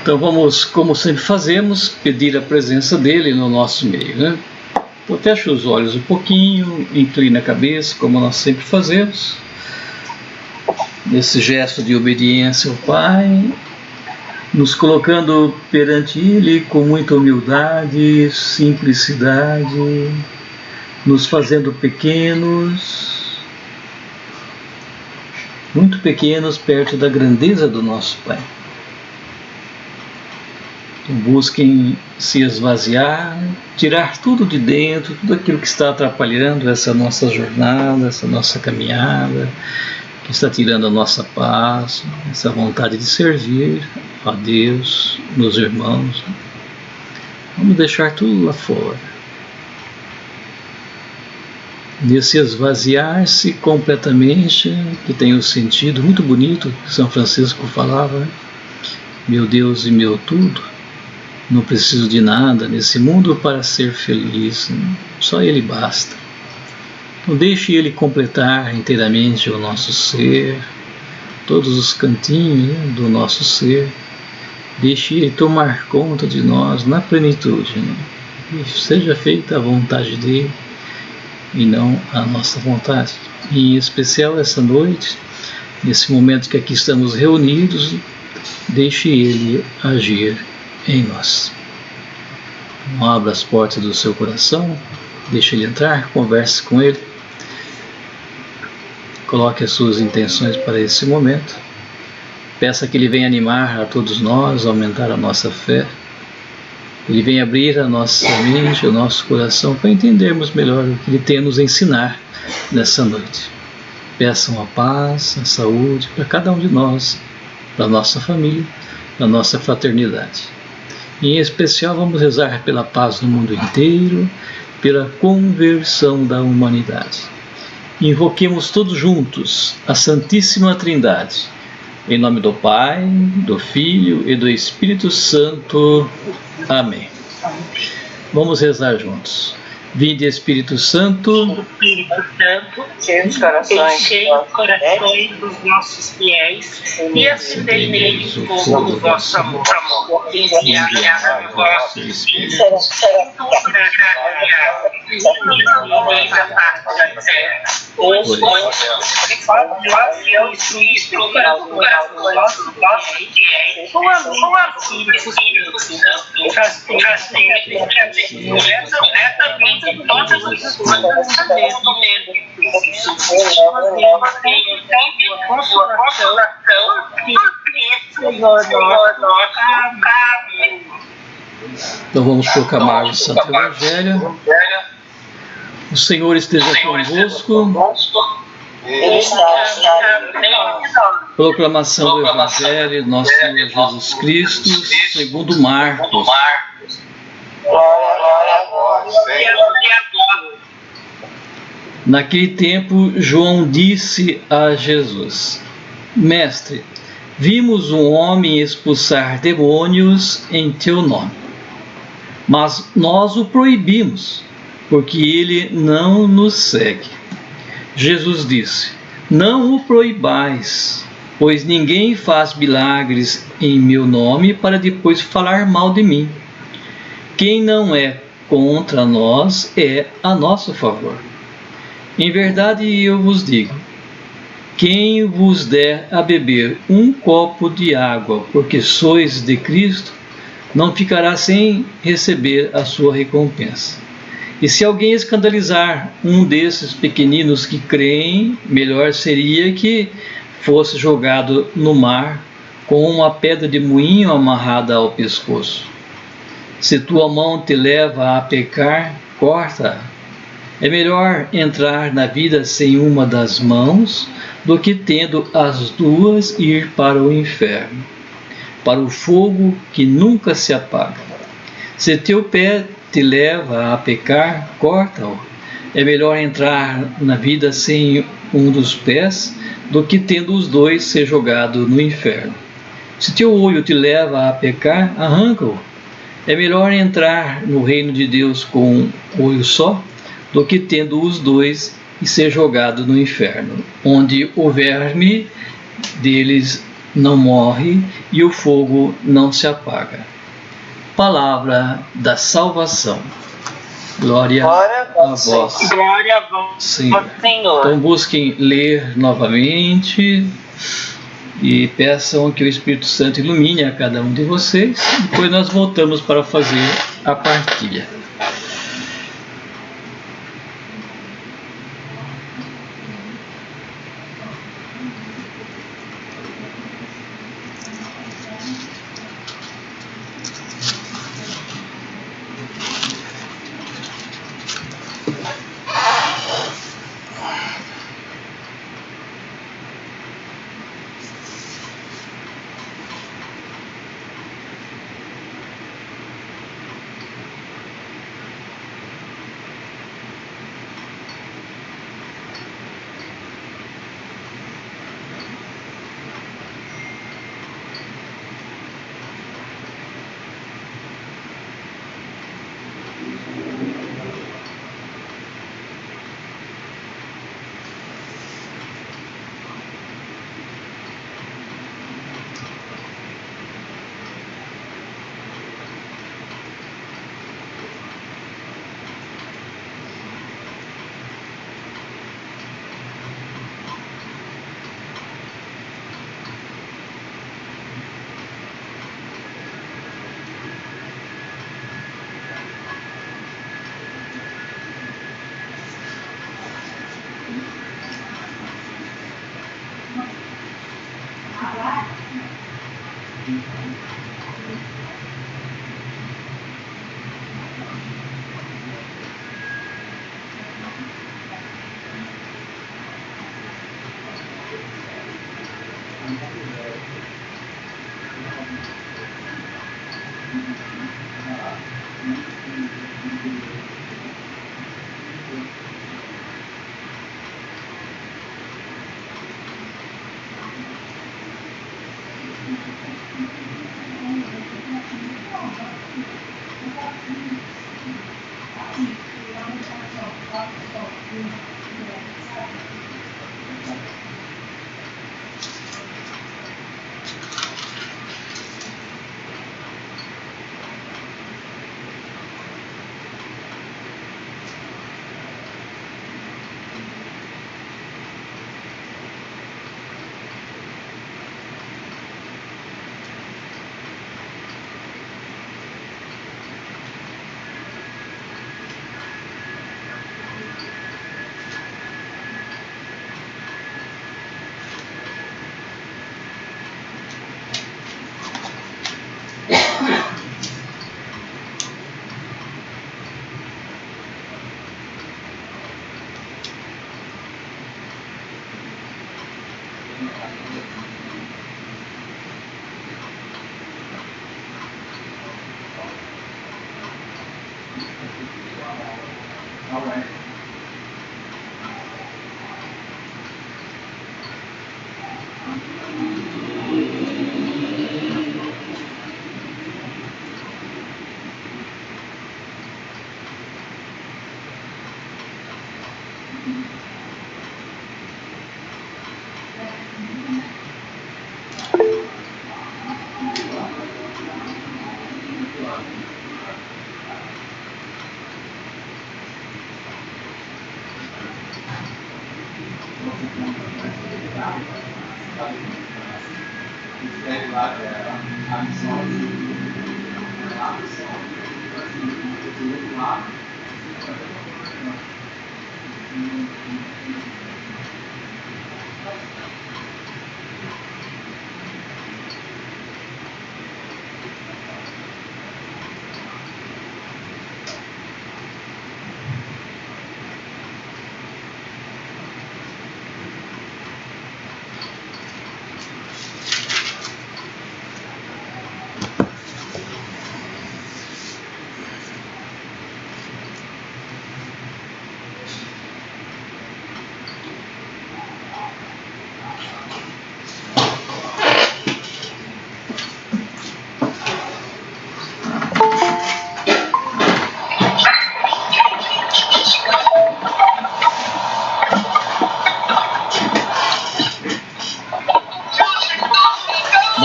Então vamos, como sempre fazemos, pedir a presença dele no nosso meio, né? Então fecha os olhos um pouquinho, inclina a cabeça, como nós sempre fazemos, nesse gesto de obediência ao Pai, nos colocando perante Ele com muita humildade, simplicidade, nos fazendo pequenos, muito pequenos perto da grandeza do nosso Pai. Então, busquem se esvaziar, tirar tudo de dentro, tudo aquilo que está atrapalhando essa nossa jornada, essa nossa caminhada, que está tirando a nossa paz, essa vontade de servir a Deus, meus irmãos. Vamos deixar tudo lá fora. Nesse esvaziar-se completamente, que tem um sentido muito bonito, que São Francisco falava, né? Meu Deus e meu tudo. Não preciso de nada nesse mundo para ser feliz, só Ele basta. Então deixe Ele completar inteiramente o nosso ser, todos os cantinhos, né, do nosso ser. Deixe Ele tomar conta de nós na plenitude, né? E seja feita a vontade dEle e não a nossa vontade. E em especial essa noite, nesse momento que aqui estamos reunidos, deixe Ele agir em nós. Então, abra as portas do seu coração, deixe Ele entrar, converse com Ele, coloque as suas intenções para esse momento, peça que Ele venha animar a todos nós, aumentar a nossa fé, Ele venha abrir a nossa mente, o nosso coração, para entendermos melhor o que Ele tem a nos ensinar nessa noite. Peçam a paz, a saúde para cada um de nós, para a nossa família, para a nossa fraternidade. Em especial, vamos rezar pela paz no mundo inteiro, pela conversão da humanidade. Invoquemos todos juntos a Santíssima Trindade, em nome do Pai, do Filho e do Espírito Santo. Amém. Vamos rezar juntos. Vinde, Espírito Santo, enchei os corações dos nossos fiéis e acendei neles o fogo do vosso amor. Enviai o vosso Espírito da parte da terra. Hoje, eu Cristo para o coração dos nossos fiéis, com a luz do Espírito Santo, essa vida todas as pessoas sabendo consolação e Senhor nosso. Amém. Então vamos proclamar o Santo Evangelho. O Senhor esteja convosco. Proclamação do Evangelho de nosso Senhor Jesus Cristo, segundo Marcos. Naquele tempo, João disse a Jesus: Mestre, vimos um homem expulsar demônios em teu nome, mas nós o proibimos, porque ele não nos segue. Jesus disse: Não o proibais, pois ninguém faz milagres em meu nome para depois falar mal de mim. Quem não é contra nós é a nosso favor. Em verdade eu vos digo, quem vos der a beber um copo de água, porque sois de Cristo, não ficará sem receber a sua recompensa. E se alguém escandalizar um desses pequeninos que creem, melhor seria que fosse jogado no mar com uma pedra de moinho amarrada ao pescoço. Se tua mão te leva a pecar, corta-a. É melhor entrar na vida sem uma das mãos do que tendo as duas ir para o inferno, para o fogo que nunca se apaga. Se teu pé te leva a pecar, corta-o. É melhor entrar na vida sem um dos pés do que tendo os dois ser jogado no inferno. Se teu olho te leva a pecar, arranca-o. É melhor entrar no reino de Deus com um olho só do que tendo os dois e ser jogado no inferno, onde o verme deles não morre e o fogo não se apaga. Palavra da salvação. Glória a vós. Glória a vós, Senhor. Senhor. Então busquem ler novamente e peçam que o Espírito Santo ilumine a cada um de vocês. Depois nós voltamos para fazer a partilha.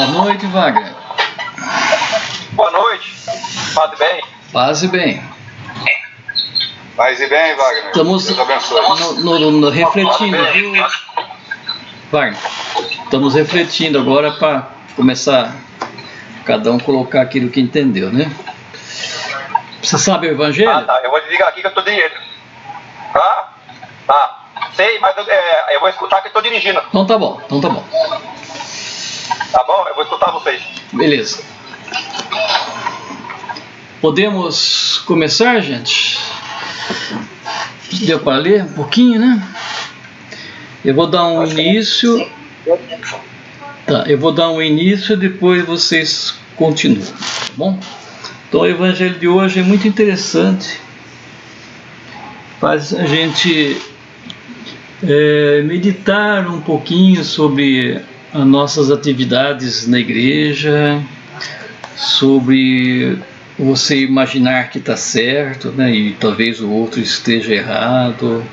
Boa noite, Wagner. Boa noite. Paz e bem. Paz e bem. Paz e bem, Wagner. Estamos refletindo, viu, Wagner? Estamos refletindo agora para começar cada um colocar aquilo que entendeu, né? Você sabe o Evangelho? Ah, tá. Eu vou desligar aqui que eu estou dirigindo. Tá? Sei, mas eu vou escutar que eu estou dirigindo. Então tá bom. Tá bom? Eu vou escutar vocês. Beleza. Podemos começar, gente? Deu para ler um pouquinho, né? Eu vou dar um início. Tá, eu vou dar um início e depois vocês continuam, tá bom? Então o Evangelho de hoje é muito interessante. Faz a gente meditar um pouquinho sobre as nossas atividades na igreja, sobre você imaginar que está certo, né, e talvez o outro esteja errado.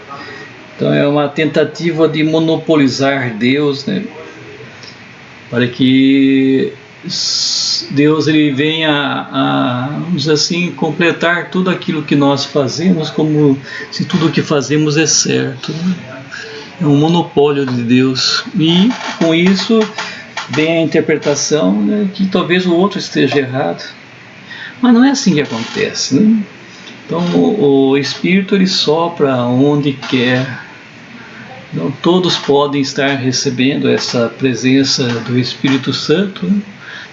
Então é uma tentativa de monopolizar Deus, né, para que Deus ele venha vamos dizer assim, completar tudo aquilo que nós fazemos, como se tudo o que fazemos é certo, né? É um monopólio de Deus, e com isso vem a interpretação, né, que talvez o outro esteja errado. Mas não é assim que acontece, né? Então o Espírito ele sopra onde quer. Então, todos podem estar recebendo essa presença do Espírito Santo, né?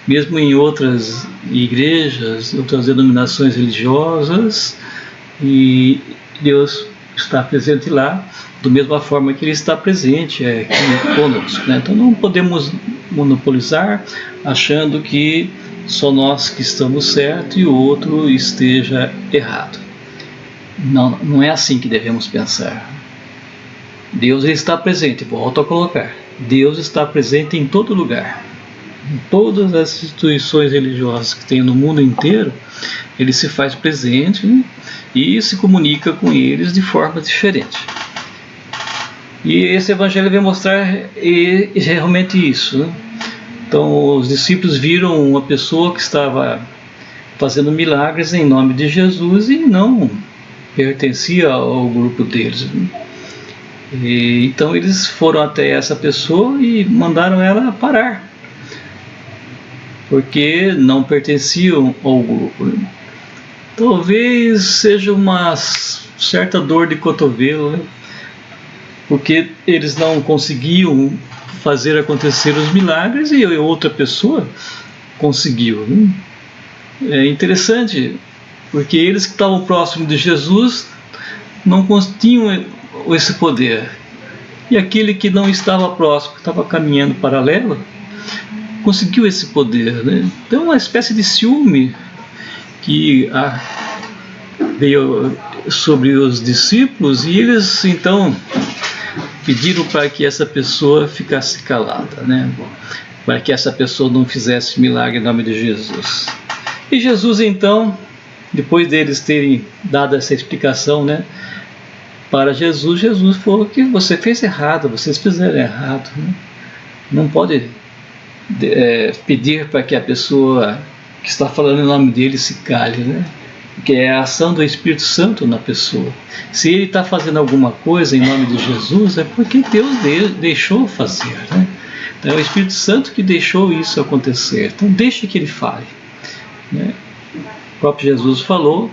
Mesmo em outras igrejas, outras denominações religiosas, e Deus está presente lá, da mesma forma que Ele está presente aqui conosco, né? Então não podemos monopolizar achando que só nós que estamos certos e o outro esteja errado. Não é assim que devemos pensar. Deus ele está presente, volto a colocar. Deus está presente em todo lugar. Em todas as instituições religiosas que tem no mundo inteiro, Ele se faz presente, né, e se comunica com eles de forma diferente. E esse Evangelho vai mostrar realmente isso, né? Então os discípulos viram uma pessoa que estava fazendo milagres em nome de Jesus e não pertencia ao grupo deles, né? E então eles foram até essa pessoa e mandaram ela parar, porque não pertenciam ao grupo, né? Talvez seja uma certa dor de cotovelo, né? Porque eles não conseguiam fazer acontecer os milagres e outra pessoa conseguiu, né? É interessante, porque eles que estavam próximos de Jesus não tinham esse poder, e aquele que não estava próximo, que estava caminhando paralelo, conseguiu esse poder, né? Então uma espécie de ciúme que veio sobre os discípulos, e eles então pediram para que essa pessoa ficasse calada, né? Para que essa pessoa não fizesse milagre em nome de Jesus. E Jesus então, depois deles terem dado essa explicação, né, para Jesus falou que você fez errado, vocês fizeram errado, né? Não pode pedir para que a pessoa que está falando em nome dele se cale, né? Porque é a ação do Espírito Santo na pessoa. Se ele está fazendo alguma coisa em nome de Jesus, é porque Deus deixou fazer, né? Então é o Espírito Santo que deixou isso acontecer. Então deixe que ele fale, né? O próprio Jesus falou,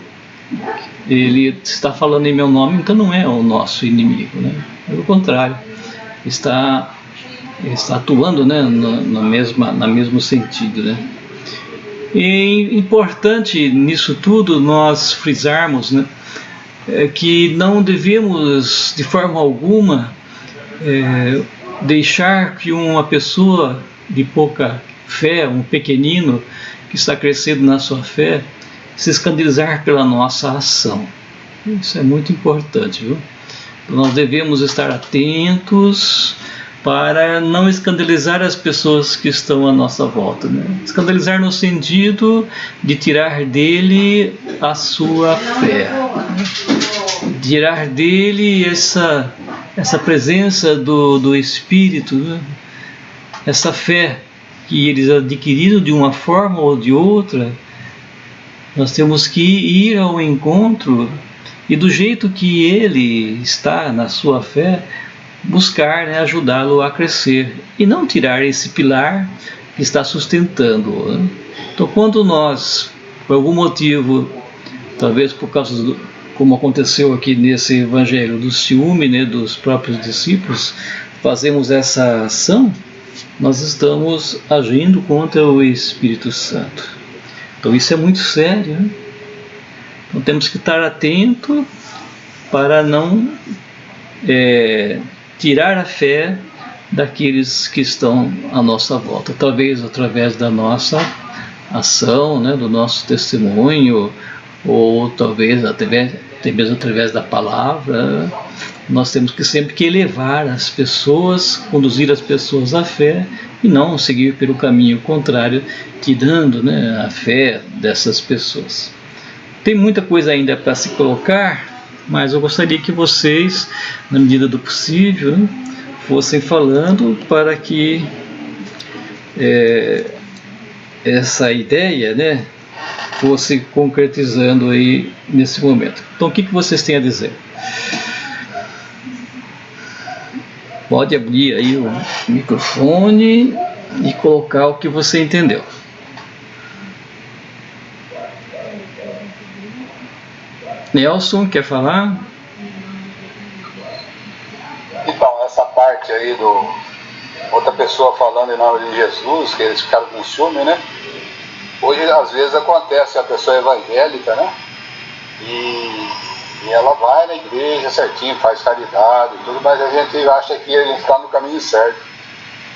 ele está falando em meu nome, então não é o nosso inimigo, né? Pelo contrário, está atuando, né, no mesmo sentido, né? E importante nisso tudo nós frisarmos, né, que não devemos de forma alguma deixar que uma pessoa de pouca fé, um pequenino que está crescendo na sua fé, se escandalizar pela nossa ação. Isso é muito importante, viu? Nós devemos estar atentos para não escandalizar as pessoas que estão à nossa volta, né? Escandalizar no sentido de tirar dele a sua fé, tirar dele essa presença do Espírito, né? Essa fé que eles adquiriram de uma forma ou de outra, nós temos que ir ao encontro e do jeito que ele está na sua fé, buscar, né, ajudá-lo a crescer e não tirar esse pilar que está sustentando-o, né? Então, quando nós, por algum motivo, talvez por causa como aconteceu aqui nesse evangelho do ciúme, né, dos próprios discípulos, fazemos essa ação, nós estamos agindo contra o Espírito Santo. Então isso é muito sério, né? Então temos que estar atento para não tirar a fé daqueles que estão à nossa volta, talvez através da nossa ação, né, do nosso testemunho, ou talvez até mesmo através da palavra. Nós temos que sempre que elevar as pessoas, conduzir as pessoas à fé e não seguir pelo caminho contrário, tirando, né, a fé dessas pessoas. Tem muita coisa ainda para se colocar, mas eu gostaria que vocês, na medida do possível, né, fossem falando para que essa ideia, né, fosse concretizando aí nesse momento. Então, o que vocês têm a dizer? Pode abrir aí o microfone e colocar o que você entendeu. Nelson, quer falar? Então, essa parte aí do outra pessoa falando em nome de Jesus, que eles ficaram com ciúme, né? Hoje, às vezes, acontece, a pessoa evangélica, né? E ela vai na igreja certinho, faz caridade e tudo, mas a gente acha que a gente está no caminho certo,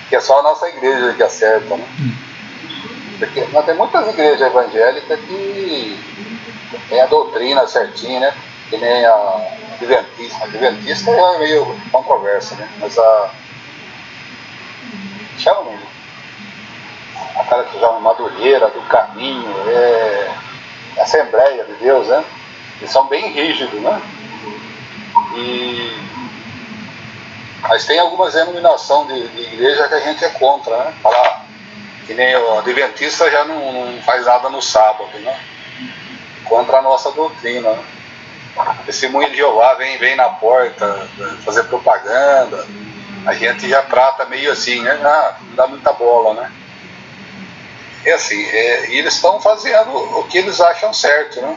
que é só a nossa igreja que acerta, né? Porque tem muitas igrejas evangélicas que tem a doutrina certinha, né? Que nem a Adventista. A Adventista é meio controversa, né? Mas chama a cara que chama Madureira do Caminho, Assembleia de Deus, né? Eles são bem rígidos, né? Mas tem algumas denominações de igreja que a gente é contra, né? Falar que nem o Adventista já não faz nada no sábado, né? Contra a nossa doutrina, né? Testemunho de Jeová vem na porta fazer propaganda, a gente já trata meio assim, né? Não dá muita bola, né? É assim, e eles estão fazendo o que eles acham certo, né?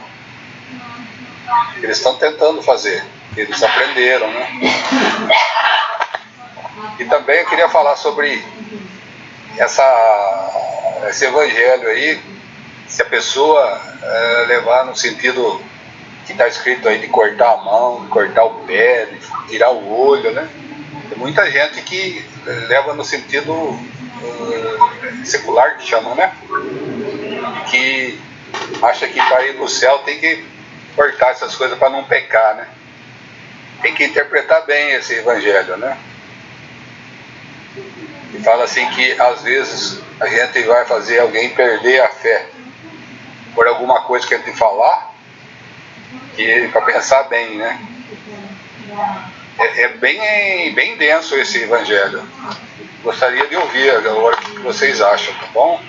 Eles estão tentando fazer, eles aprenderam, né? E também eu queria falar sobre esse evangelho aí, se a pessoa levar no sentido que está escrito aí de cortar a mão, de cortar o pé, de tirar o olho, né? Tem muita gente que leva no sentido secular, que chama, né? Que acha que para ir no céu tem que cortar essas coisas para não pecar, né? Tem que interpretar bem esse evangelho, né? E fala assim que às vezes a gente vai fazer alguém perder a fé por alguma coisa que a gente falar, que para pensar bem, né? É bem denso esse evangelho. Gostaria de ouvir agora o que vocês acham, tá bom?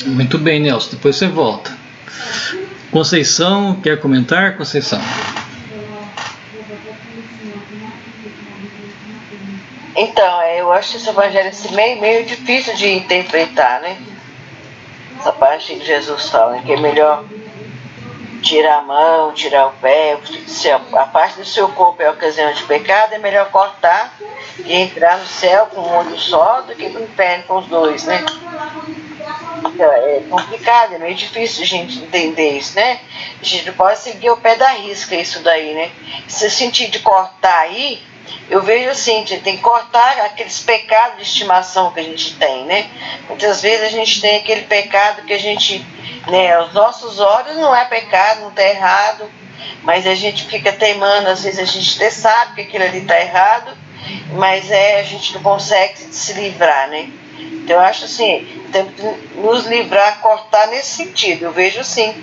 Muito bem, Nelson, depois você volta. Conceição, quer comentar, Conceição? Então, eu acho esse evangelho assim, meio difícil de interpretar, né? Essa parte que Jesus fala, né? Que é melhor tirar a mão, tirar o pé. Se a parte do seu corpo é ocasião de pecado, é melhor cortar e entrar no céu com um olho só do que no inferno com os dois, né? É complicado, é meio difícil a gente entender isso, né? A gente não pode seguir o pé da risca isso daí, né? Se sentir de cortar aí, eu vejo assim, a gente tem que cortar aqueles pecados de estimação que a gente tem, né? Muitas vezes a gente tem aquele pecado que a gente, né, aos nossos olhos não é pecado, não está errado, mas a gente fica teimando, às vezes a gente até sabe que aquilo ali está errado, mas a gente não consegue se livrar, né? Então eu acho assim, temos que nos livrar, cortar nesse sentido, eu vejo assim,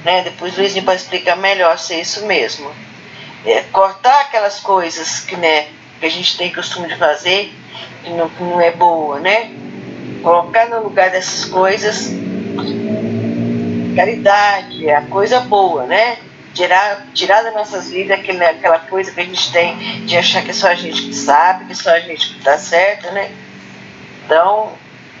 né? Depois o Luizinho pode explicar melhor se é isso mesmo. Cortar aquelas coisas que, né, que a gente tem costume de fazer, que não é boa, né? Colocar no lugar dessas coisas caridade, a coisa boa, né? Tirar das nossas vidas aquela coisa que a gente tem de achar que é só a gente que sabe, que é só a gente que está certo, né? Então,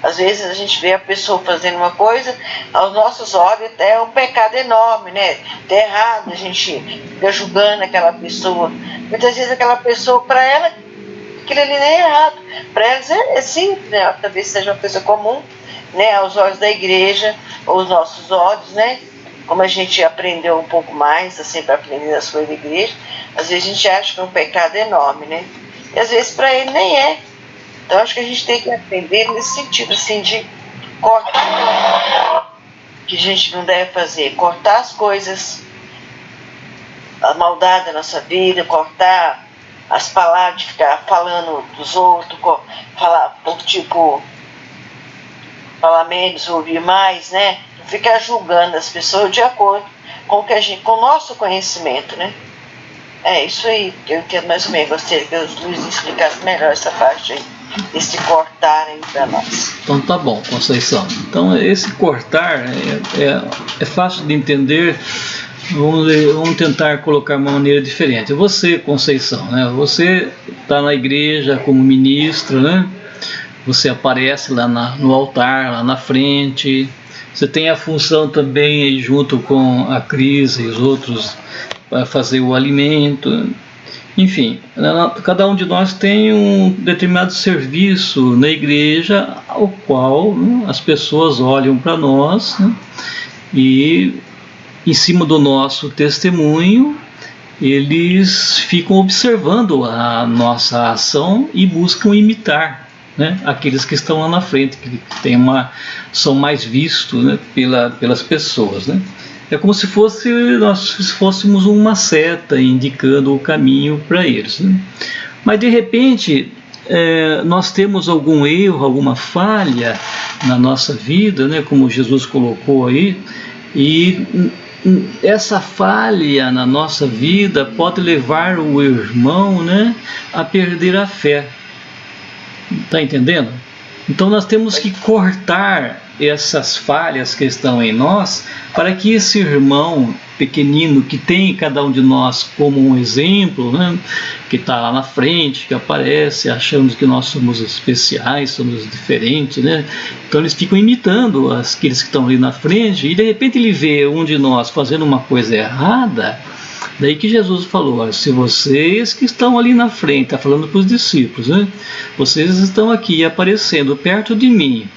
às vezes a gente vê a pessoa fazendo uma coisa, aos nossos olhos é um pecado enorme, né? Tá errado, a gente fica julgando aquela pessoa. Muitas vezes aquela pessoa, para ela, aquilo ali nem é errado. Para elas é simples, né? Talvez seja uma coisa comum, né? Aos olhos da igreja, ou os nossos olhos, né? Como a gente aprendeu um pouco mais, assim, para aprender as coisas da igreja, às vezes a gente acha que é um pecado enorme, né? E às vezes para ele nem é. Então acho que a gente tem que aprender nesse sentido, assim, de cortar o que a gente não deve fazer, cortar as coisas, a maldade da nossa vida, cortar as palavras de ficar falando dos outros, falar menos, ouvir mais, né? Não ficar julgando as pessoas de acordo com o nosso conhecimento, né? É isso aí, eu entendo mais ou menos. Gostaria que os Luiz explicasse melhor essa parte aí, esse cortar aí para nós. Então tá bom, Conceição. Então esse cortar é fácil de entender. Vamos tentar colocar uma maneira diferente. Você, Conceição, né? Você está na igreja como ministra, né? Você aparece lá no altar, lá na frente. Você tem a função também aí junto com a Cris e os outros para fazer o alimento. Enfim, cada um de nós tem um determinado serviço na igreja ao qual, né, as pessoas olham para nós, né, e em cima do nosso testemunho eles ficam observando a nossa ação e buscam imitar, né, aqueles que estão lá na frente, que são mais vistos, né, pelas pessoas, né. É como se nós fôssemos uma seta indicando o caminho para eles, né? Mas de repente nós temos algum erro, alguma falha na nossa vida, né, como Jesus colocou aí, e essa falha na nossa vida pode levar o irmão, né, a perder a fé. Está entendendo? Então nós temos que cortar essas falhas que estão em nós, para que esse irmão pequenino que tem cada um de nós como um exemplo, né, que está lá na frente, que aparece achando que nós somos especiais, somos diferentes, né, então eles ficam imitando aqueles que estão ali na frente, e de repente ele vê um de nós fazendo uma coisa errada. Daí que Jesus falou: se vocês que estão ali na frente, está falando para os discípulos, né, vocês estão aqui aparecendo perto de mim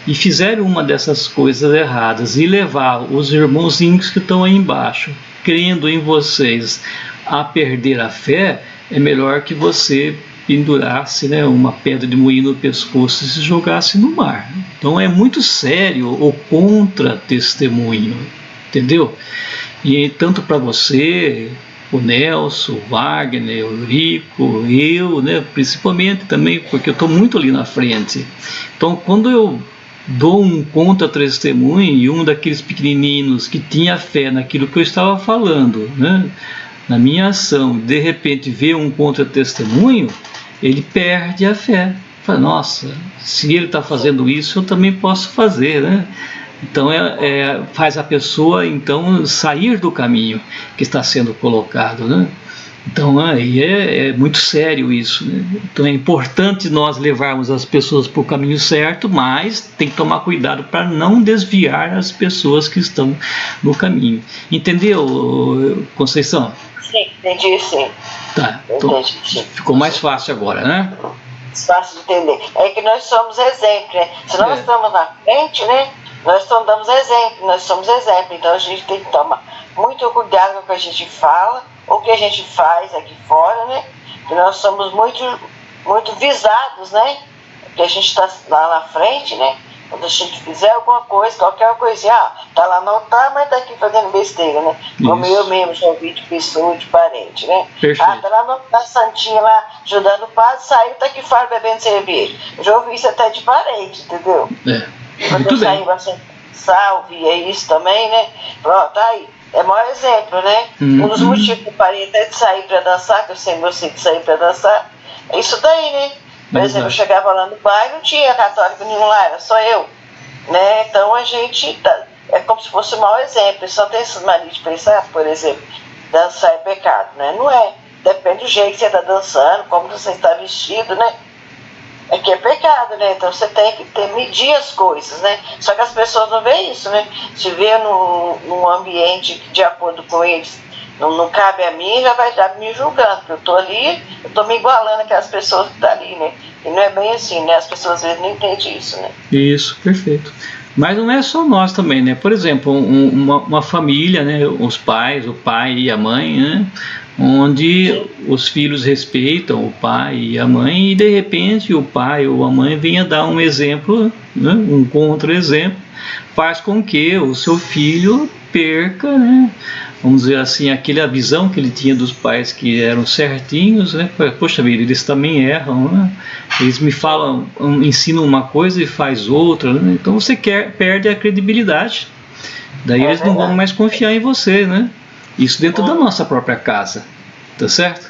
e fizeram uma dessas coisas erradas e levar os irmãozinhos que estão aí embaixo, crendo em vocês, a perder a fé, é melhor que você pendurasse, né, uma pedra de moinho no pescoço e se jogasse no mar. Então é muito sério o contra-testemunho, entendeu? E tanto para você, o Nelson, o Wagner, o Rico, eu, né, principalmente também, porque eu estou muito ali na frente. Então quando eu dou um contra-testemunho e um daqueles pequenininhos que tinha fé naquilo que eu estava falando, né, na minha ação, de repente vê um contra-testemunho, ele perde a fé. Fala: nossa, se ele está fazendo isso, eu também posso fazer, né? Então faz a pessoa então sair do caminho que está sendo colocado, né? Então aí é muito sério isso, né? Então é importante nós levarmos as pessoas para o caminho certo, mas tem que tomar cuidado para não desviar as pessoas que estão no caminho. Entendeu, Conceição? Sim, entendi, sim. Tá, então entendi, sim. Ficou mais fácil agora, né? Fácil de entender. É que nós somos exemplo, né? Se nós estamos na frente, né, nós damos exemplo, nós somos exemplo. Então a gente tem que tomar muito cuidado com o que a gente fala, ou o que a gente faz aqui fora, né? Que nós somos muito visados, né? Porque a gente está lá na frente, né? Quando a gente fizer alguma coisa, qualquer coisinha, tá lá no altar, mas tá aqui fazendo besteira, né? Isso. Como eu mesmo já ouvi de pessoa, de parente, né? Perfeito. Tá lá na santinha lá, ajudando o padre, saiu, tá aqui fora bebendo cerveja. Eu já ouvi isso até de parente, entendeu? Quando eu saí bastante salve, é isso também, né? Pronto, tá aí. É o maior exemplo, né? Um dos motivos que eu parei até de sair para dançar, que eu sempre gostei de sair para dançar, É isso daí, né? Por exemplo, eu chegava lá no bairro, não tinha católico nenhum lá, era só eu. Né? Então a gente é como se fosse um mau exemplo. Só tem essas manias de pensar, por exemplo, dançar é pecado, né? Não é. Depende do jeito que você está dançando, como você está vestido, né? É que é pecado, né? Então você tem que medir as coisas, né? Só que as pessoas não veem isso, né? Se vê num ambiente que, de acordo com eles, não cabe a mim, já vai estar me julgando, porque eu estou ali, eu estou me igualando àquelas pessoas que estão ali, né? E não é bem assim, né? As pessoas às vezes não entendem isso, né? Isso, perfeito. Mas não é só nós também, né? Por exemplo, uma família, né? Os pais, o pai e a mãe, né? Onde os filhos respeitam o pai e a mãe e de repente o pai ou a mãe venha dar um exemplo, né? Um contra-exemplo, faz com que o seu filho perca, né? Vamos dizer assim, aquela visão que ele tinha dos pais que eram certinhos, né? Poxa vida, eles também erram, né? Eles me falam, ensinam uma coisa e faz outra, né? Então você perde a credibilidade. Daí eles não vão mais confiar em você, né? Isso dentro da nossa própria casa, tá certo?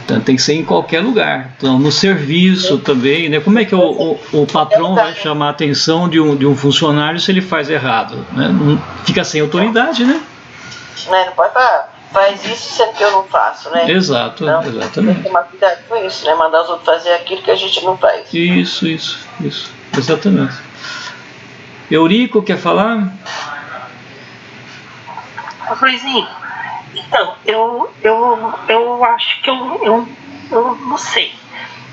Então tem que ser em qualquer lugar. Então, no serviço também, né? Como é que o patrão vai chamar a atenção de um funcionário se ele faz errado? Né? Não, fica sem autoridade, né? Não pode falar, faz isso sendo que eu não faço, né? Exato, então, exatamente. Tem que tomar cuidado com isso, né? Mandar os outros fazer aquilo que a gente não faz. Isso, exatamente. Eurico, quer falar? Luizinho, então, eu acho que eu não sei.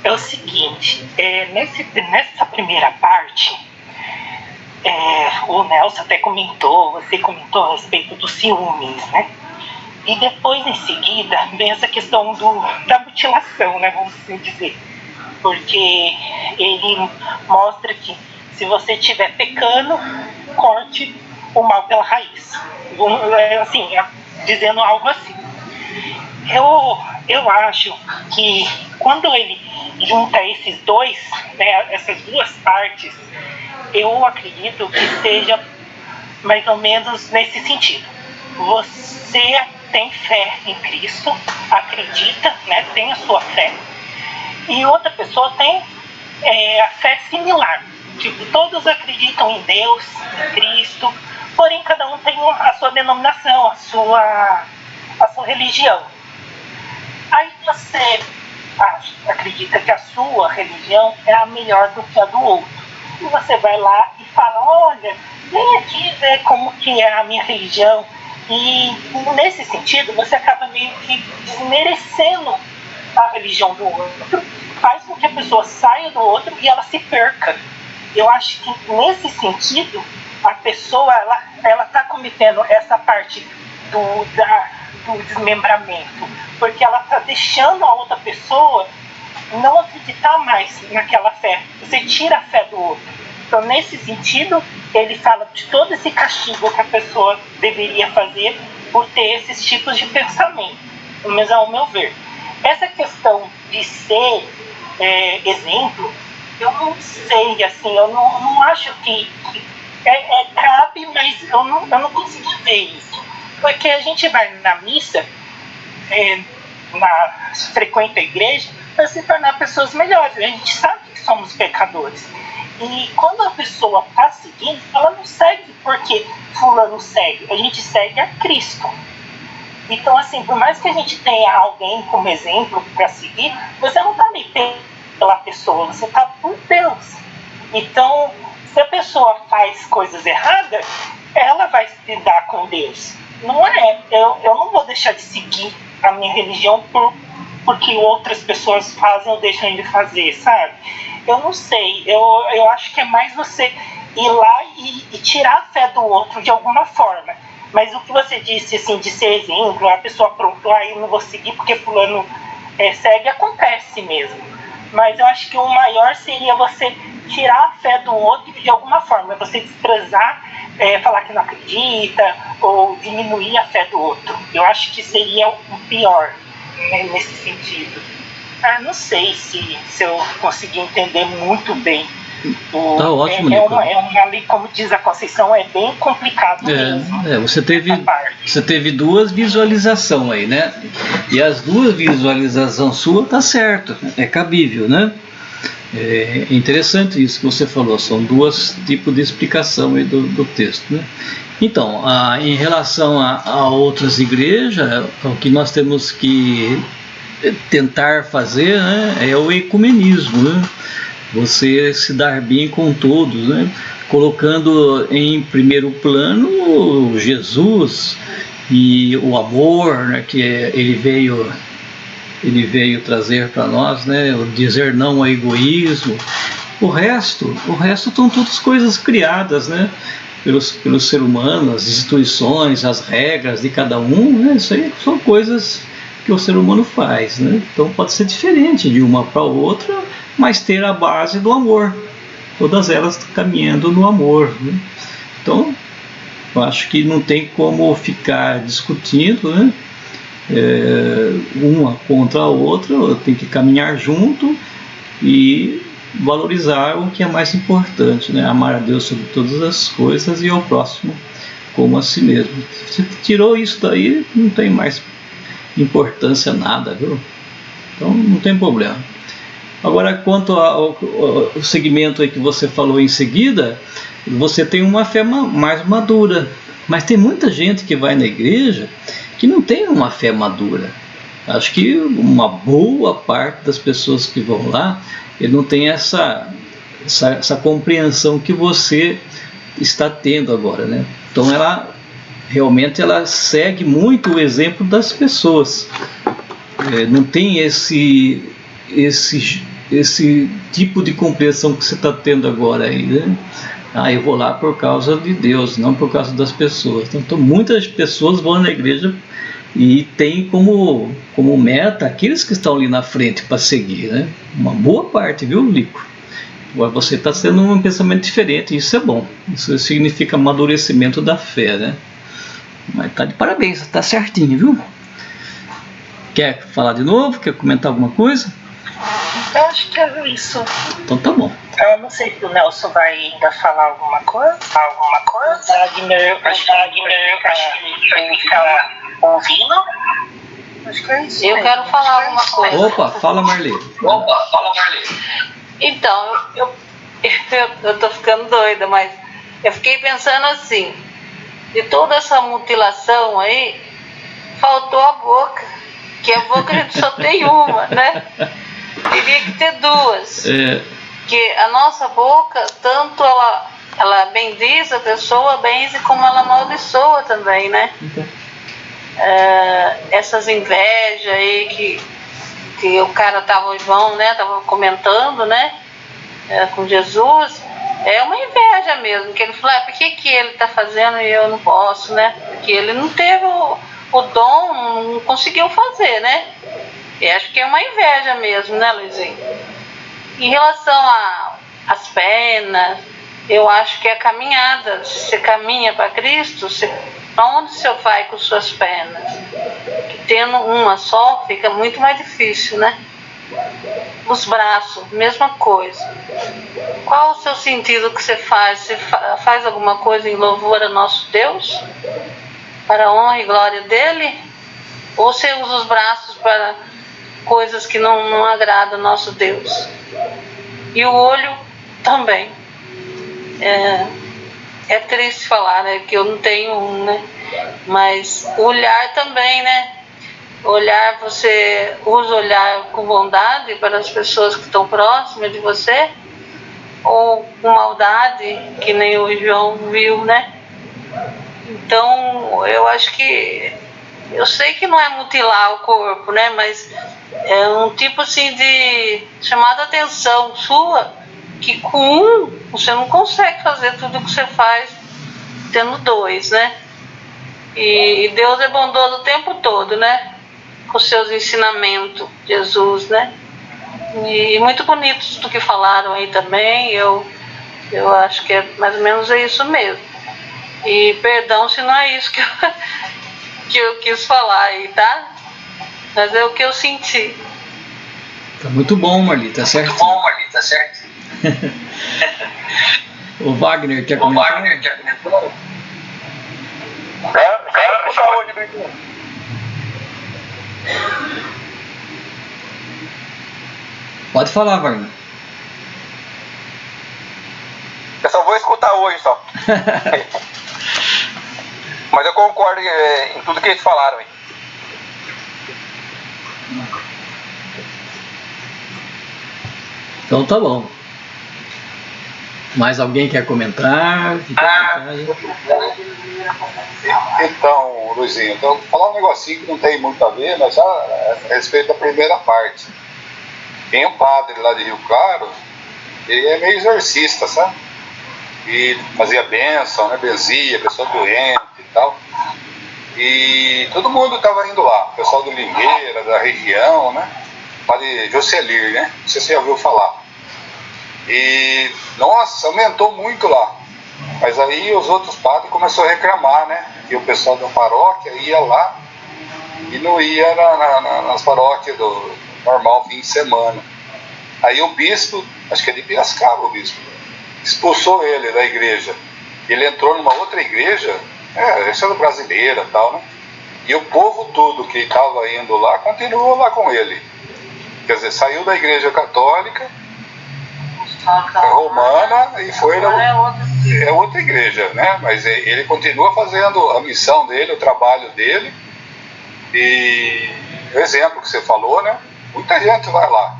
É o seguinte, nessa primeira parte, o Nelson até você comentou a respeito dos ciúmes, né? E depois, em seguida, vem essa questão da mutilação, né? Vamos assim dizer. Porque ele mostra que se você estiver pecando, corte o mal pela raiz. Assim, dizendo algo assim. Eu acho que quando ele junta esses dois, né, essas duas partes, eu acredito que seja mais ou menos nesse sentido. Você tem fé em Cristo, acredita, né, tem a sua fé, e outra pessoa tem a fé similar. Tipo, todos acreditam em Deus, em Cristo, porém cada um tem a sua denominação, a sua religião. Aí você acredita que a sua religião é a melhor do que a do outro. E você vai lá e fala, olha, vem aqui ver como que é a minha religião. E nesse sentido você acaba meio que desmerecendo a religião do outro, faz com que a pessoa saia do outro e ela se perca. Eu acho que nesse sentido a pessoa ela está cometendo essa parte do desmembramento, porque ela está deixando a outra pessoa não acreditar mais naquela fé. Você tira a fé do outro. Então, nesse sentido, ele fala de todo esse castigo que a pessoa deveria fazer por ter esses tipos de pensamento, pelo menos ao meu ver. Essa questão de ser exemplo, eu não sei, assim, eu não acho que cabe, mas eu não consegui ver isso. Porque a gente vai na missa, frequenta a igreja, para se tornar pessoas melhores. A gente sabe que somos pecadores. E quando a pessoa está seguindo, ela não segue porque fulano segue. A gente segue a Cristo. Então, assim, por mais que a gente tenha alguém como exemplo para seguir, você não está ali pela pessoa, você está por Deus. Então, se a pessoa faz coisas erradas, ela vai lidar com Deus. Não é, eu não vou deixar de seguir a minha religião porque outras pessoas fazem ou deixam de fazer, sabe? Eu não sei, eu acho que é mais você ir lá e tirar a fé do outro de alguma forma. Mas o que você disse, assim, de ser exemplo, a pessoa pronto, eu não vou seguir porque fulano segue, acontece mesmo. Mas eu acho que o maior seria você tirar a fé do outro de alguma forma, você desprezar, falar que não acredita, ou diminuir a fé do outro. Eu acho que seria o pior, né, nesse sentido. Não sei se eu consegui entender muito bem Tá ótimo, é Nico. ali, como diz a Conceição, é bem complicado mesmo. Você teve duas visualizações aí, né? E as duas visualizações suas tá certo, é cabível, né? É interessante isso que você falou, são dois tipos de explicação aí do texto, né? Então, em relação a outras igrejas, o que nós temos que tentar fazer, né, é o ecumenismo, né? Você se dar bem com todos, né? Colocando em primeiro plano Jesus e o amor, né, que ele veio trazer para nós, né? O dizer não ao egoísmo. O resto são todas coisas criadas, né? Pelo ser humano, as instituições, as regras de cada um, né? Isso aí são coisas que o ser humano faz, né? Então pode ser diferente de uma para outra, mas ter a base do amor, todas elas caminhando no amor, né? Então eu acho que não tem como ficar discutindo, né? Uma contra a outra, tem que caminhar junto e valorizar o que é mais importante, né? Amar a Deus sobre todas as coisas e ao próximo como a si mesmo. Se tirou isso daí, não tem mais importância nada, viu? Então não tem problema. Agora, quanto ao segmento aí que você falou em seguida, você tem uma fé mais madura, mas tem muita gente que vai na igreja que não tem uma fé madura. Acho que uma boa parte das pessoas que vão lá, ele não tem essa compreensão que você está tendo agora, né? Então ela realmente segue muito o exemplo das pessoas. Não tem esse tipo de compreensão que você está tendo agora aí, né? Eu vou lá por causa de Deus, não por causa das pessoas. Então muitas pessoas vão na igreja e tem como meta aqueles que estão ali na frente para seguir, né? Uma boa parte, viu, Lico? Agora você está tendo um pensamento diferente, isso é bom. Isso significa amadurecimento da fé, né? Mas tá de parabéns, tá certinho, viu? Quer falar de novo? Quer comentar alguma coisa? Eu acho que é isso. Então tá bom. Eu não sei se o Nelson vai ainda falar alguma coisa. O Wagner, acho que ele fica ouvindo. Acho que é isso. Eu quero falar alguma coisa. Opa, fala Marli. Então, eu tô ficando doida, mas eu fiquei pensando assim, de toda essa mutilação aí, faltou a boca, que a boca a gente só tem uma, né? Teria que ter duas. Que a nossa boca, tanto ela bendiz a pessoa, benze, como ela amaldiçoa também, né? Essas invejas aí que o cara o João, né, tava comentando, né, com Jesus, é uma inveja mesmo, que ele falou, por que ele tá fazendo e eu não posso, né? Porque ele não teve o dom, não conseguiu fazer, né? E acho que é uma inveja mesmo, né, Luizinho? Em relação às penas, eu acho que é a caminhada. Se você caminha para Cristo, para onde você vai com suas penas? Que tendo uma só, fica muito mais difícil, né? Os braços, mesma coisa. Qual o seu sentido que você faz? Você faz alguma coisa em louvor a nosso Deus? Para a honra e glória dele? Ou você usa os braços para coisas que não agradam ao nosso Deus? E o olho também. É triste falar, né? Que eu não tenho um, né? Mas o olhar também, né? Olhar, você usa o olhar com bondade para as pessoas que estão próximas de você? Ou com maldade, que nem o João viu, né? Então, eu acho que... Eu sei que não é mutilar o corpo, né? Mas é um tipo assim de chamada atenção sua, que com um você não consegue fazer tudo o que você faz tendo dois, né? E Deus é bondoso o tempo todo, né? Com seus ensinamentos, Jesus, né? E muito bonitos do que falaram aí também. Eu acho que é mais ou menos isso mesmo. E perdão se não é isso que eu quis falar aí, tá? Mas é o que eu senti. Tá muito bom, Marli, tá certo? O Wagner quer comentar? Pode falar, Wagner. Eu só vou escutar hoje só. Mas eu concordo em tudo que eles falaram aí. Então tá bom. Mais alguém quer comentar? Então, Luizinho, então, vou falar um negocinho que não tem muito a ver, mas a respeito da primeira parte. Tem um padre lá de Rio Claro, ele é meio exorcista, sabe? E fazia bênção, né? Benzia, pessoa doente e tal. E todo mundo estava indo lá, o pessoal do Limeira, da região, né? Padre Jocelir, né? Não sei se você já ouviu falar. E, nossa, aumentou muito lá. Mas aí os outros padres começaram a reclamar, né? Que o pessoal da paróquia ia lá e não ia nas paróquias do normal fim de semana. Aí o bispo, acho que é de Piracicaba o bispo, expulsou ele da igreja. Ele entrou numa outra igreja, essa era brasileira e tal, né? E o povo todo que estava indo lá continuou lá com ele. Quer dizer, saiu da igreja católica romana e foi é outra igreja, né? Mas ele continua fazendo a missão dele, o trabalho dele. E o exemplo que você falou, né? Muita gente vai lá,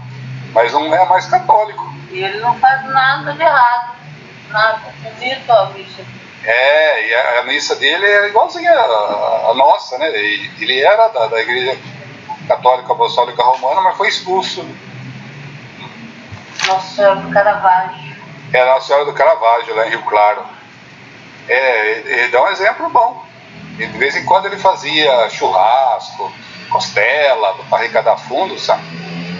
mas não é mais católico. E ele não faz nada de errado. Nada. Bonito a missa. E a missa dele é igualzinha a nossa, né? Ele era da igreja católica apostólica romana, mas foi expulso. Nossa Senhora do Caravaggio. Nossa Senhora do Caravaggio, lá em Rio Claro. Ele dá um exemplo bom. E de vez em quando ele fazia churrasco, costela, para arrecadar fundos, sabe?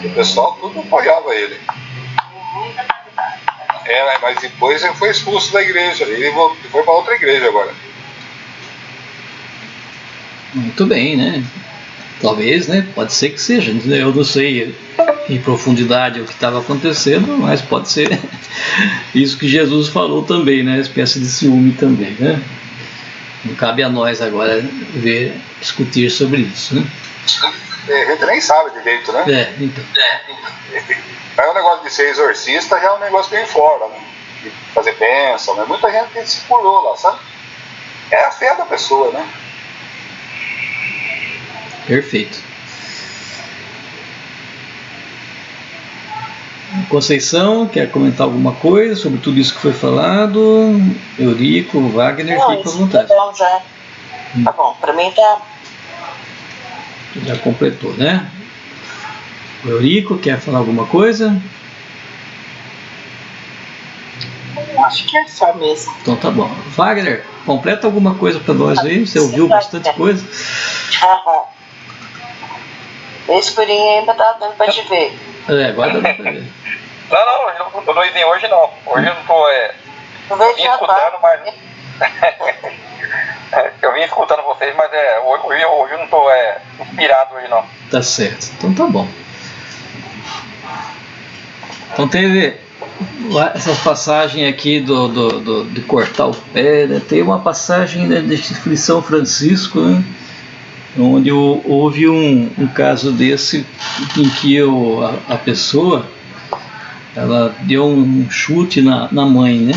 E o pessoal tudo apoiava ele. Mas depois ele foi expulso da igreja. Ele foi para outra igreja agora. Muito bem, né? Talvez, né? Pode ser que seja. Eu não sei em profundidade o que estava acontecendo, mas pode ser isso que Jesus falou também, né? Espécie de ciúme também, né? Não cabe a nós agora discutir sobre isso, né? A gente nem sabe direito, né? Então. Mas o negócio de ser exorcista já é um negócio bem fora, né? De fazer bênção, né? Muita gente se curou lá, sabe? É a fé da pessoa, né? Perfeito. Conceição, quer comentar alguma coisa sobre tudo isso que foi falado? Eurico, Wagner, fica à vontade. Tá bom, já. Tá bom, pra mim tá. Já completou, né? O Eurico, quer falar alguma coisa? Acho que é só mesmo. Então tá bom. Wagner, completa alguma coisa para nós aí? Você ouviu bastante coisa? Esse escurinho ainda tá dando pra te ver. Agora dá pra ver. Não, Luizinho, hoje não. Hoje eu não tô Não vejo escutando, mas eu vim escutando vocês, mas hoje eu não tô inspirado hoje não. Tá certo. Então tá bom. Então teve essa passagem aqui de cortar o pé, né? Tem uma passagem, né, de São Francisco, né? Onde houve um caso desse em que a pessoa ela deu um chute na mãe, né?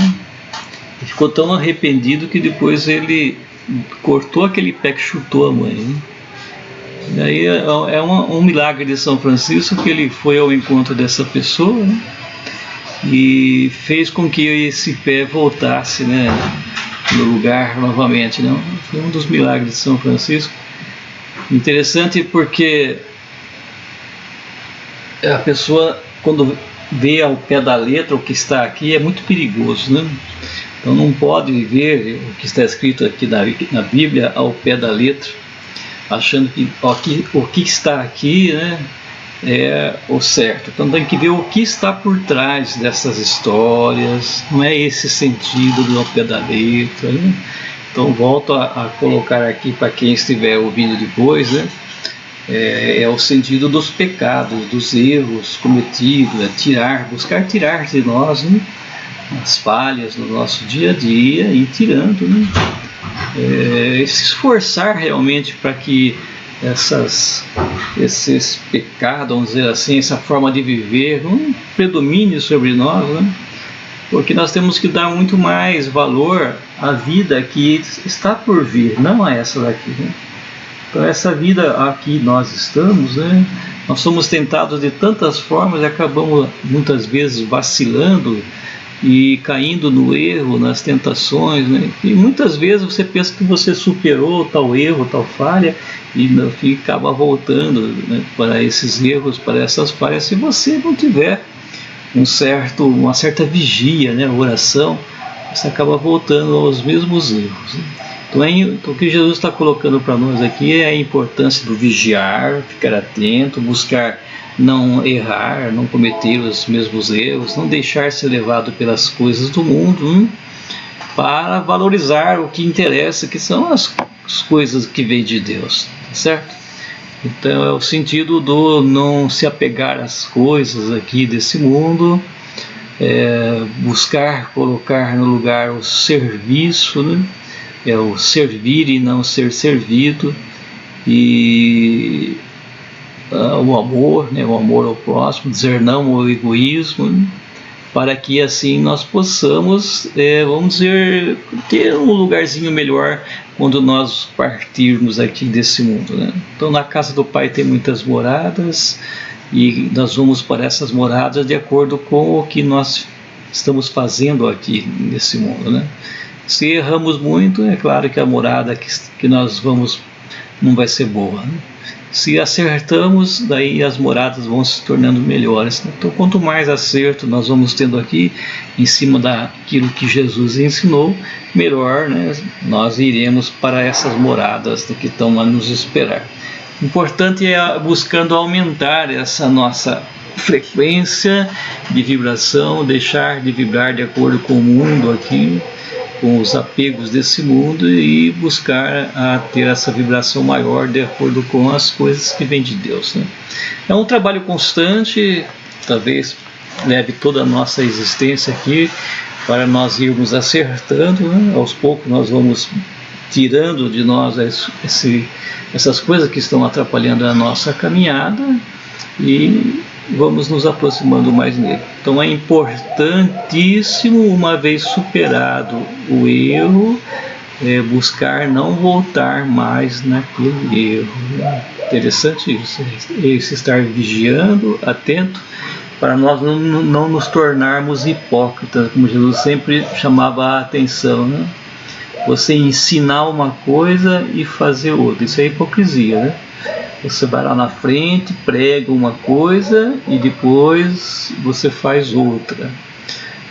E ficou tão arrependido que depois ele cortou aquele pé que chutou a mãe, né? Daí é um milagre de São Francisco que ele foi ao encontro dessa pessoa, né? E fez com que esse pé voltasse, né, no lugar novamente, né? Foi um dos milagres de São Francisco. Interessante porque a pessoa, quando vê ao pé da letra o que está aqui, é muito perigoso, né? Então não pode ver o que está escrito aqui na Bíblia ao pé da letra, achando que o que está aqui, né, é o certo. Então tem que ver o que está por trás dessas histórias, não é esse sentido do ao pé da letra, né? Então volto a colocar aqui para quem estiver ouvindo depois, né? é o sentido dos pecados, dos erros cometidos, buscar tirar de nós, né, as falhas no nosso dia a dia e tirando, né, se esforçar realmente para que esses pecados, vamos dizer assim, essa forma de viver não predomine sobre nós, né, porque nós temos que dar muito mais valor à vida que está por vir, não a essa daqui, né? Então essa vida aqui nós estamos, né? Nós somos tentados de tantas formas e acabamos muitas vezes vacilando e caindo no erro, nas tentações, né? E muitas vezes você pensa que você superou tal erro, tal falha e no fim acaba voltando, né, para esses erros, para essas falhas, se você não tiver uma certa vigia, né, oração, você acaba voltando aos mesmos erros, né? Então o que Jesus está colocando para nós aqui é a importância do vigiar, ficar atento, buscar não errar, não cometer os mesmos erros, não deixar ser levado pelas coisas do mundo, para valorizar o que interessa, que são as coisas que vêm de Deus, certo? Então é o sentido do não se apegar às coisas aqui desse mundo, buscar colocar no lugar o serviço, né? É o servir e não ser servido, e o amor, né? O amor ao próximo, dizer não ao egoísmo, né? Para que assim nós possamos, vamos dizer, ter um lugarzinho melhor quando nós partirmos aqui desse mundo, né? Então na casa do Pai tem muitas moradas, e nós vamos para essas moradas de acordo com o que nós estamos fazendo aqui nesse mundo, né? Se erramos muito, é claro que a morada que nós vamos não vai ser boa, né? Se acertamos, daí as moradas vão se tornando melhores, né? Então quanto mais acerto nós vamos tendo aqui em cima daquilo que Jesus ensinou, melhor, né, nós iremos para essas moradas que estão a nos esperar. O importante é buscando aumentar essa nossa frequência de vibração, deixar de vibrar de acordo com o mundo aqui, com os apegos desse mundo, e buscar a ter essa vibração maior de acordo com as coisas que vêm de Deus, né? É um trabalho constante, talvez leve toda a nossa existência aqui para nós irmos acertando, né? Aos poucos nós vamos tirando de nós essas coisas que estão atrapalhando a nossa caminhada e vamos nos aproximando mais nele. Então é importantíssimo, uma vez superado o erro, buscar não voltar mais naquele erro. Interessante isso, esse estar vigiando, atento, para nós não nos tornarmos hipócritas, como Jesus sempre chamava a atenção, né? Você ensinar uma coisa e fazer outra, isso é hipocrisia, né? Você vai lá na frente, prega uma coisa e depois você faz outra,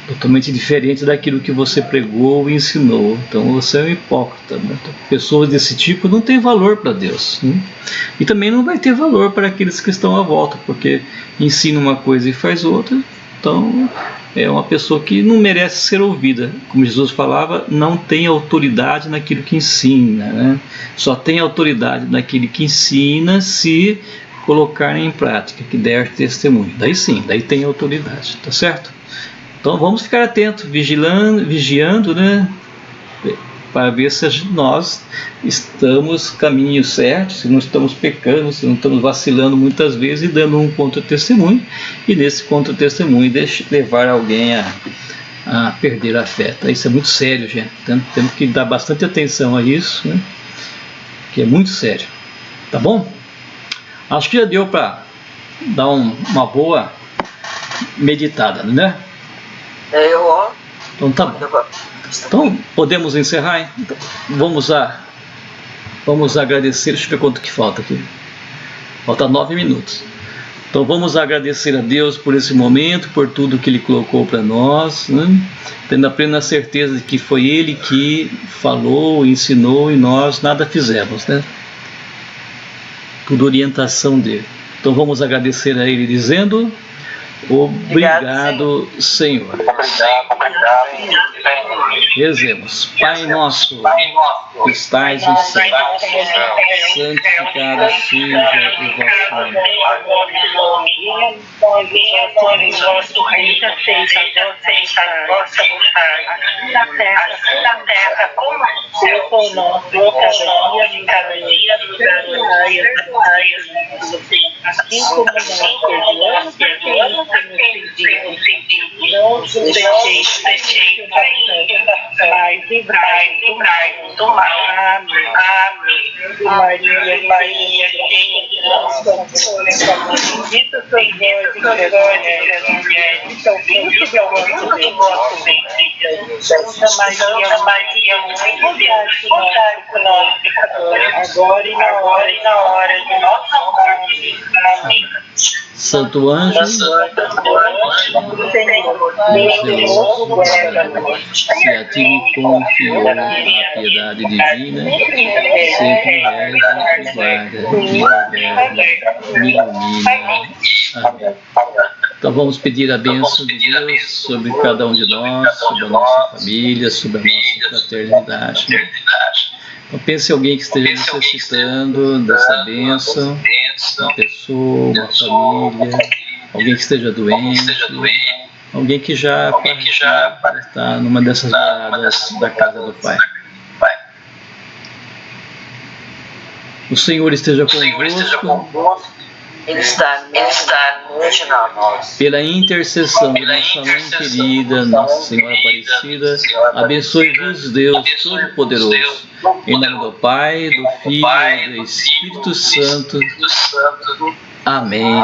totalmente diferente daquilo que você pregou e ensinou. Então você é um hipócrita, né? Então, pessoas desse tipo não têm valor para Deus, né? E também não vai ter valor para aqueles que estão à volta, porque ensina uma coisa e faz outra. Então é uma pessoa que não merece ser ouvida. Como Jesus falava, não tem autoridade naquilo que ensina, né? Só tem autoridade naquele que ensina se colocar em prática, que der testemunho. Daí sim, daí tem autoridade, tá certo? Então vamos ficar atentos, vigiando, né? Para ver se nós estamos caminho certo, se não estamos pecando, se não estamos vacilando muitas vezes e dando um contra-testemunho, e nesse contra-testemunho levar alguém a perder a fé. Então, isso é muito sério, gente. Então, temos que dar bastante atenção a isso, né? Que é muito sério. Tá bom? Acho que já deu para dar uma boa meditada, né? Então tá bom. Então podemos encerrar, hein? Então, vamos agradecer. Deixa eu ver quanto que falta aqui. Falta 9 minutos. Então vamos agradecer a Deus por esse momento, por tudo que Ele colocou para nós, né? Tendo a plena certeza de que foi Ele que falou, ensinou e nós nada fizemos, né? Tudo orientação dele. Então vamos agradecer a Ele dizendo: obrigado, Senhor. Obrigado, Senhor. Rezemos. Pai nosso, que estais no céu, santificado seja o vosso nome. Vosso reino seja a vossa vontade, assim na terra como o pão nosso de cada dia, assim como nós perdoamos a quem nos ofendido. Não nos deixeis mas livrai-nos do mal. Amém. Maria, cheia de graça, bendita sois vós entre as mulheres, e o vosso ventre. Santa Maria, rogai por nós, pecadores, agora e na hora de nossa morte. Amém. Santo anjo, Senhor, Deus, se a ti me confiou a piedade divina, sempre reza e guarda, me governa, me ilumina. Amém. Então vamos pedir a bênção de Deus sobre cada um de nós, sobre a nossa família, sobre a nossa fraternidade. Então pense em alguém que esteja necessitando dessa bênção, uma pessoa, uma família, alguém que esteja doente, alguém que já está numa dessas moradas da casa do Pai. O Senhor esteja convosco. Ele está hoje nós. Pela intercessão de nossa mãe querida, Nossa Senhora Aparecida, abençoe-vos Deus Todo-Poderoso, em nome do Pai, do Filho e do Espírito Santo. Amém.